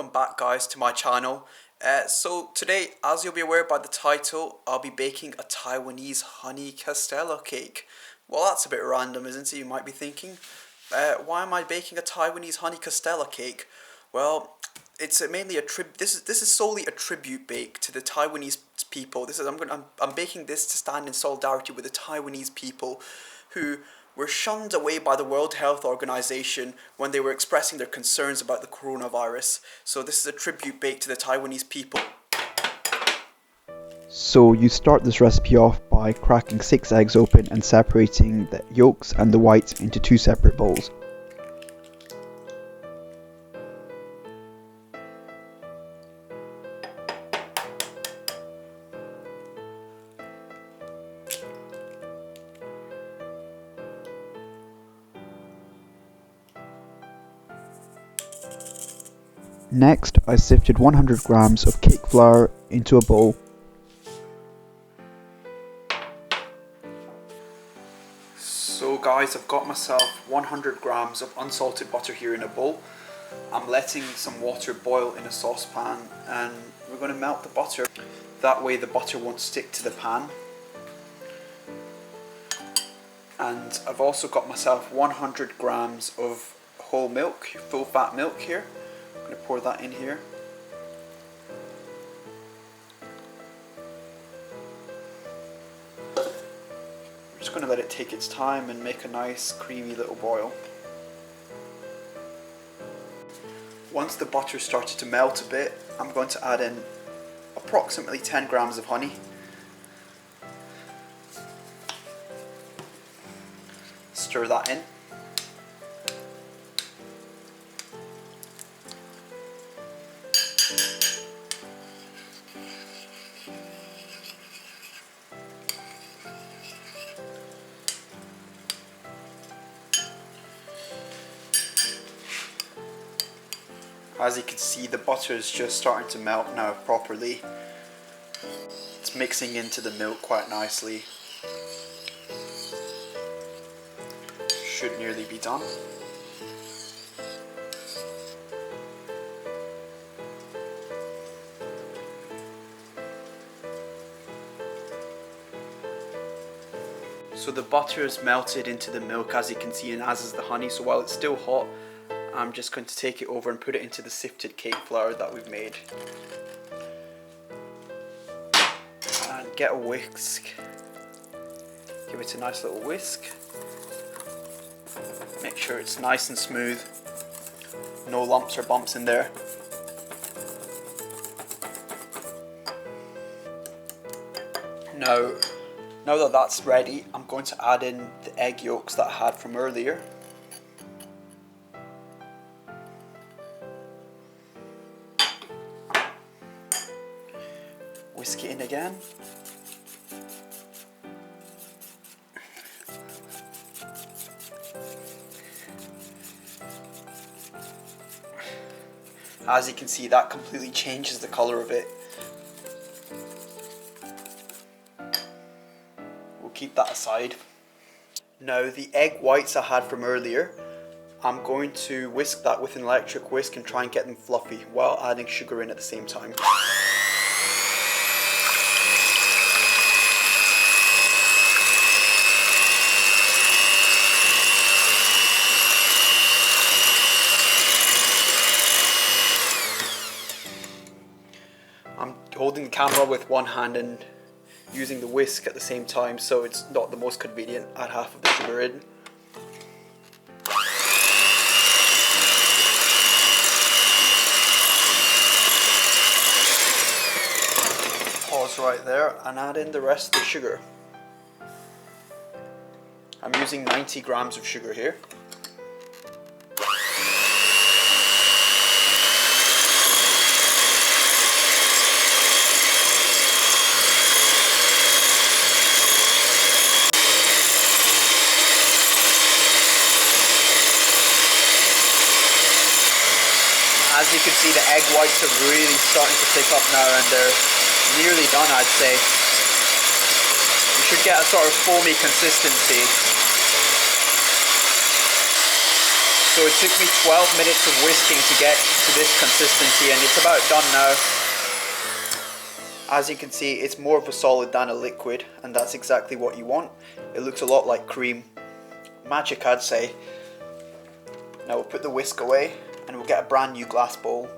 welcome back guys to my channel. So today, as you'll be aware by the title, I'll be baking a Taiwanese honey Castella cake. Well, that's a bit random, isn't it? You might be thinking. Why am I baking a Taiwanese honey Castella cake? Well, it's mainly a this is solely a tribute bake to the Taiwanese people. I'm baking this to stand in solidarity with the Taiwanese people who were shunned away by the World Health Organization when they were expressing their concerns about the coronavirus. So this is a tribute bake to the Taiwanese people. So you start this recipe off by cracking 6 eggs open and separating the yolks and the whites into 2 separate bowls. Next, I sifted 100 grams of cake flour into a bowl. So guys, I've got myself 100 grams of unsalted butter here in a bowl. I'm letting some water boil in a saucepan and we're going to melt the butter. That way the butter won't stick to the pan. And I've also got myself 100 grams of whole milk, full fat milk here. I'm going to pour that in here. I'm just going to let it take its time and make a nice creamy little boil. Once the butter started to melt a bit, I'm going to add in approximately 10 grams of honey. Stir that in. As you can see, the butter is just starting to melt now properly. It's mixing into the milk quite nicely. Should nearly be done. So the butter is melted into the milk, as you can see, and as is the honey. So while it's still hot, I'm just going to take it over and put it into the sifted cake flour that we've made. And get a whisk. Give it a nice little whisk. Make sure it's nice and smooth. No lumps or bumps in there. Now that that's ready, I'm going to add in the egg yolks that I had from earlier. Whisk it in again. As you can see, that completely changes the colour of it. We'll keep that aside. Now the egg whites I had from earlier, I'm going to whisk that with an electric whisk and try and get them fluffy while adding sugar in at the same time. I'm holding the camera with one hand and using the whisk at the same time, so it's not the most convenient. Add half of the sugar in. Pause right there and add in the rest of the sugar. I'm using 90 grams of sugar here. As you can see, the egg whites are really starting to thick up now and they're nearly done, I'd say. You should get a sort of foamy consistency. So it took me 12 minutes of whisking to get to this consistency, and it's about done now. As you can see, it's more of a solid than a liquid, and that's exactly what you want. It looks a lot like cream. Magic, I'd say. Now we'll put the whisk away and we'll get a brand new glass bowl.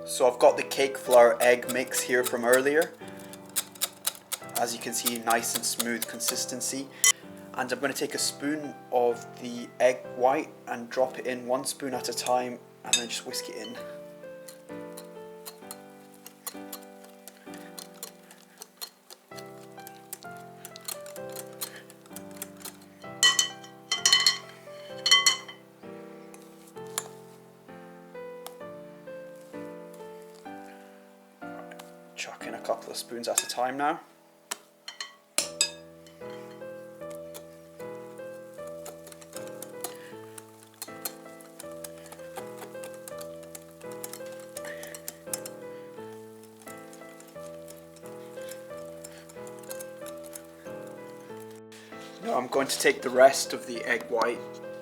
So I've got the cake flour egg mix here from earlier. As you can see, nice and smooth consistency. And I'm going to take a spoon of the egg white and drop it in 1 spoon at a time, and then just whisk it in. Chuck in a couple of spoons at a time now. Now I'm going to take the rest of the egg white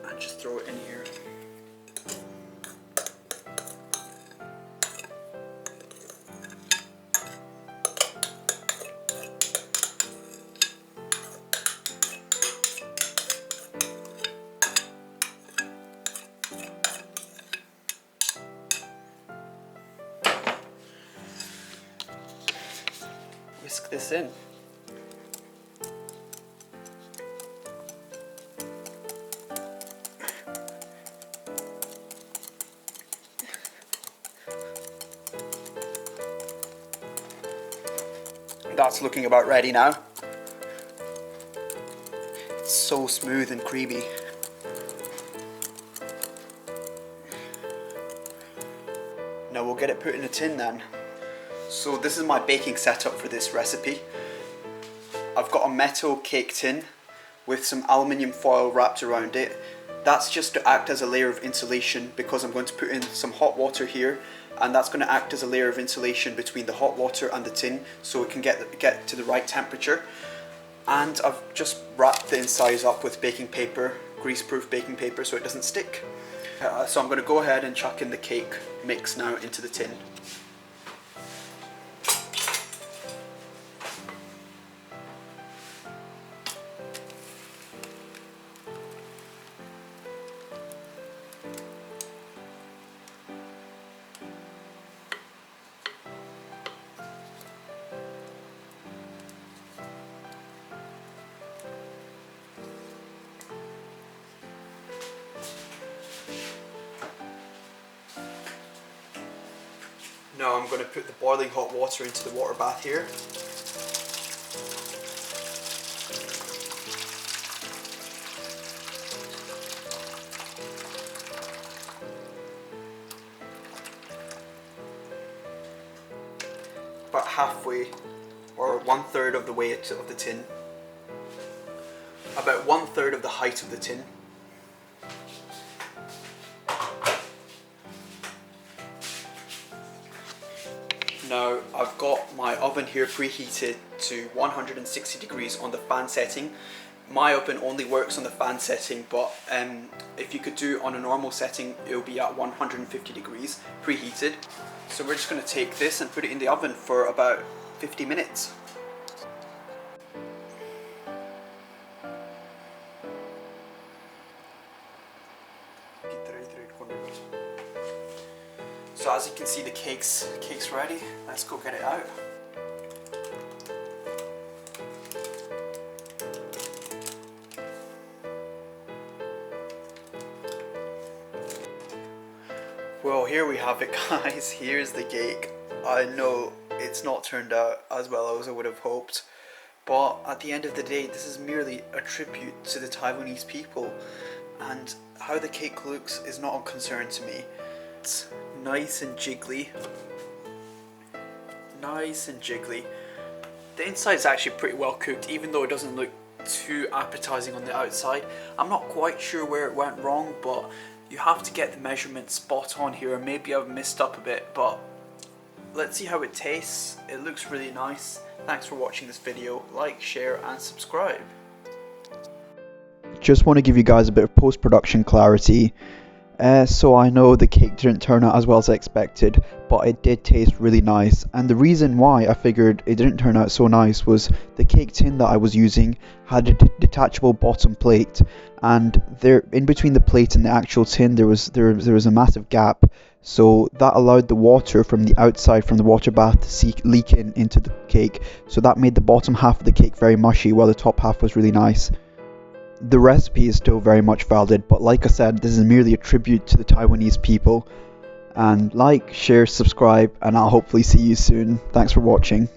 and just throw it in here. Whisk this in. That's looking about ready now. It's so smooth and creamy. Now we'll get it put in a tin then. So this is my baking setup for this recipe. I've got a metal cake tin with some aluminium foil wrapped around it. That's just to act as a layer of insulation, because I'm going to put in some hot water here, and that's going to act as a layer of insulation between the hot water and the tin, so it can get to the right temperature. And I've just wrapped the insides up with baking paper, grease-proof baking paper, so it doesn't stick. So I'm going to go ahead and chuck in the cake mix now into the tin. Now I'm going to put the boiling hot water into the water bath here. About halfway, or 1/3 of the way of the tin. About 1/3 of the height of the tin. Now I've got my oven here preheated to 160 degrees on the fan setting. My oven only works on the fan setting, but if you could do it on a normal setting, it will be at 150 degrees preheated. So we're just going to take this and put it in the oven for about 50 minutes. So as you can see, the cake's ready. Let's go get it out. Well, here we have it, guys. Here's the cake. I know it's not turned out as well as I would have hoped, but at the end of the day, this is merely a tribute to the Taiwanese people, and how the cake looks is not a concern to me. It's nice and jiggly. Nice and jiggly. The inside is actually pretty well cooked, even though it doesn't look too appetizing on the outside. I'm not quite sure where it went wrong, but you have to get the measurement spot on here. Maybe I've messed up a bit, but let's see how it tastes. It looks really nice. Thanks for watching this video. Like, share and subscribe. Just want to give you guys a bit of post-production clarity. So I know the cake didn't turn out as well as I expected, but it did taste really nice. And the reason why I figured it didn't turn out so nice was the cake tin that I was using had a detachable bottom plate, and there, in between the plate and the actual tin, there was a massive gap. So that allowed the water from the outside from the water bath to leak into the cake. So that made the bottom half of the cake very mushy, while the top half was really nice. The recipe is still very much valid, but like I said, this is merely a tribute to the Taiwanese people. And like, share, subscribe, and I'll hopefully see you soon. Thanks for watching.